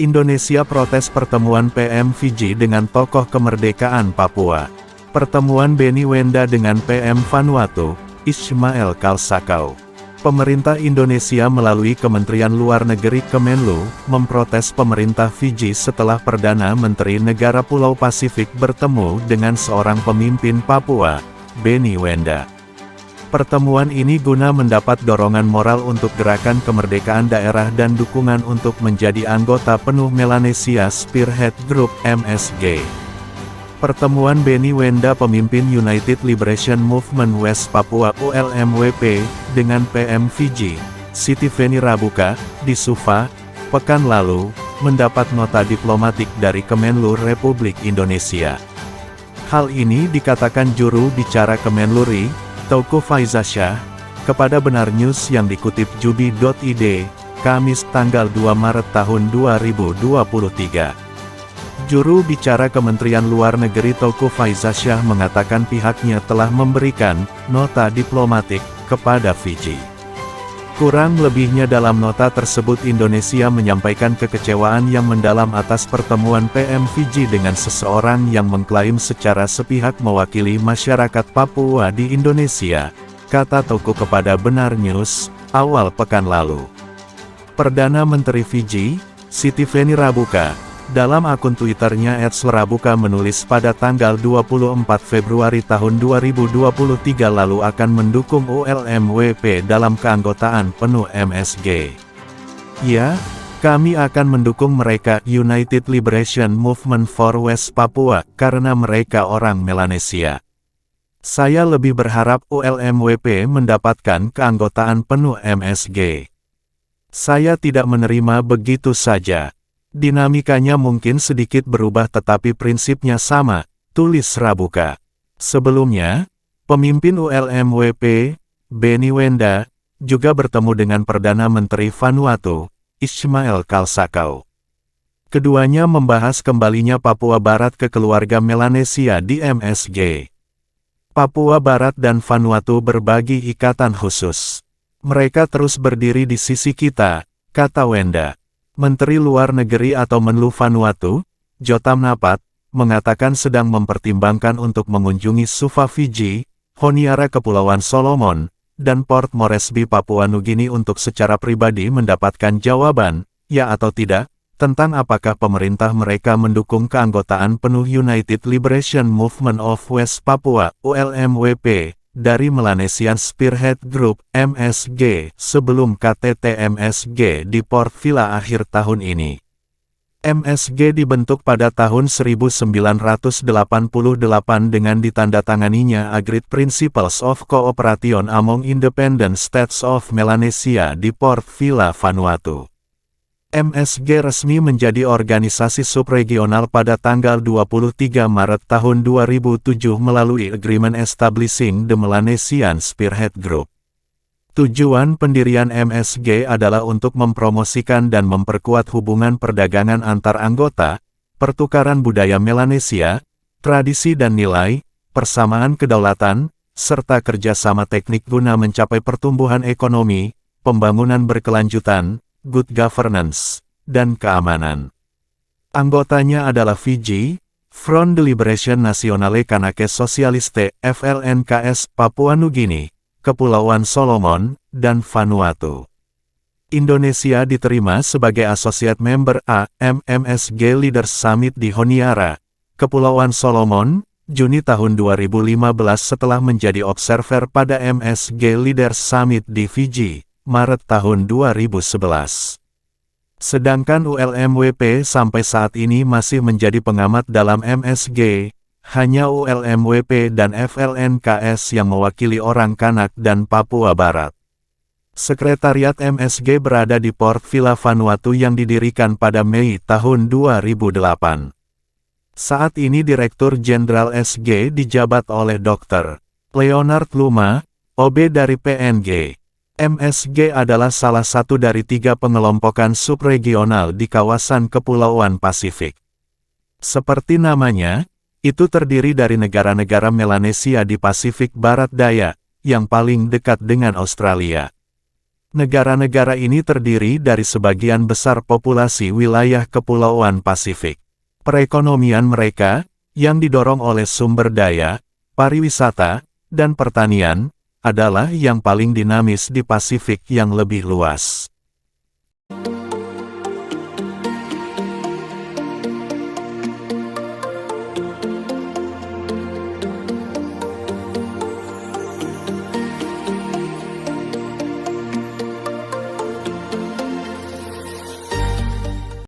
Indonesia protes pertemuan PM Fiji dengan tokoh kemerdekaan Papua. Pertemuan Benny Wenda dengan PM Vanuatu, Ismail Kalsakau. Pemerintah Indonesia melalui Kementerian Luar Negeri Kemenlu, memprotes pemerintah Fiji setelah Perdana Menteri Negara Pulau Pasifik bertemu dengan seorang pemimpin Papua, Benny Wenda. Pertemuan ini guna mendapat dorongan moral untuk gerakan kemerdekaan daerah dan dukungan untuk menjadi anggota penuh Melanesia Spearhead Group (MSG). Pertemuan Benny Wenda pemimpin United Liberation Movement West Papua (ULMWP) dengan PM Fiji, Sitiveni Rabuka, di Suva, pekan lalu, mendapat nota diplomatik dari Kemenlu Republik Indonesia. Hal ini dikatakan juru bicara Kemenlu RI, Teuku Faizasyah, kepada Benar News yang dikutip Jubi.id, Kamis tanggal 2 Maret tahun 2023. Juru bicara Kementerian Luar Negeri Teuku Faizasyah mengatakan pihaknya telah memberikan nota diplomatik kepada Fiji. Kurang lebihnya dalam nota tersebut Indonesia menyampaikan kekecewaan yang mendalam atas pertemuan PM Fiji dengan seseorang yang mengklaim secara sepihak mewakili masyarakat Papua di Indonesia, kata Teuku kepada Benar News, awal pekan lalu. Perdana Menteri Fiji, Sitiveni Rabuka, dalam akun Twitternya @rabuka menulis pada tanggal 24 Februari tahun 2023 lalu akan mendukung ULMWP dalam keanggotaan penuh MSG. Ya, kami akan mendukung mereka United Liberation Movement for West Papua karena mereka orang Melanesia. Saya lebih berharap ULMWP mendapatkan keanggotaan penuh MSG. Saya tidak menerima begitu saja. Dinamikanya mungkin sedikit berubah tetapi prinsipnya sama, tulis Rabuka. Sebelumnya, pemimpin ULMWP, Benny Wenda, juga bertemu dengan Perdana Menteri Vanuatu, Ismail Kalsakau. Keduanya membahas kembalinya Papua Barat ke keluarga Melanesia di MSG. Papua Barat dan Vanuatu berbagi ikatan khusus. Mereka terus berdiri di sisi kita, kata Wenda. Menteri Luar Negeri atau Menlu Vanuatu, Jotam Napat, mengatakan sedang mempertimbangkan untuk mengunjungi Suva Fiji, Honiara Kepulauan Solomon, dan Port Moresby Papua Nugini untuk secara pribadi mendapatkan jawaban, ya atau tidak, tentang apakah pemerintah mereka mendukung keanggotaan penuh United Liberation Movement of West Papua, ULMWP, dari Melanesian Spearhead Group, MSG, sebelum KTT MSG di Port Vila akhir tahun ini. MSG dibentuk pada tahun 1988 dengan ditandatanganinya Agreed Principles of Cooperation among Independent States of Melanesia di Port Vila, Vanuatu. MSG resmi menjadi organisasi subregional pada tanggal 23 Maret tahun 2007 melalui Agreement Establishing the Melanesian Spearhead Group. Tujuan pendirian MSG adalah untuk mempromosikan dan memperkuat hubungan perdagangan antar anggota, pertukaran budaya Melanesia, tradisi dan nilai, persamaan kedaulatan, serta kerjasama teknik guna mencapai pertumbuhan ekonomi, pembangunan berkelanjutan, good governance, dan keamanan. Anggotanya adalah Fiji, Front de Liberation Nationale Kanake Socialiste, FLNKS, Papua Nugini, Kepulauan Solomon, dan Vanuatu. Indonesia diterima sebagai Associate Member MSG Leaders Summit di Honiara, Kepulauan Solomon, Juni tahun 2015 setelah menjadi observer pada MSG Leaders Summit di Fiji, Maret tahun 2011. Sedangkan ULMWP sampai saat ini masih menjadi pengamat dalam MSG, hanya ULMWP dan FLNKS yang mewakili orang Kanak dan Papua Barat. Sekretariat MSG berada di Port Vila Vanuatu yang didirikan pada Mei tahun 2008. Saat ini Direktur Jenderal SG dijabat oleh Dr. Leonard Luma, OB dari PNG. MSG adalah salah satu dari 3 pengelompokan subregional di kawasan Kepulauan Pasifik. Seperti namanya, itu terdiri dari negara-negara Melanesia di Pasifik Barat Daya, yang paling dekat dengan Australia. Negara-negara ini terdiri dari sebagian besar populasi wilayah Kepulauan Pasifik. Perekonomian mereka, yang didorong oleh sumber daya, pariwisata, dan pertanian, adalah yang paling dinamis di Pasifik yang lebih luas.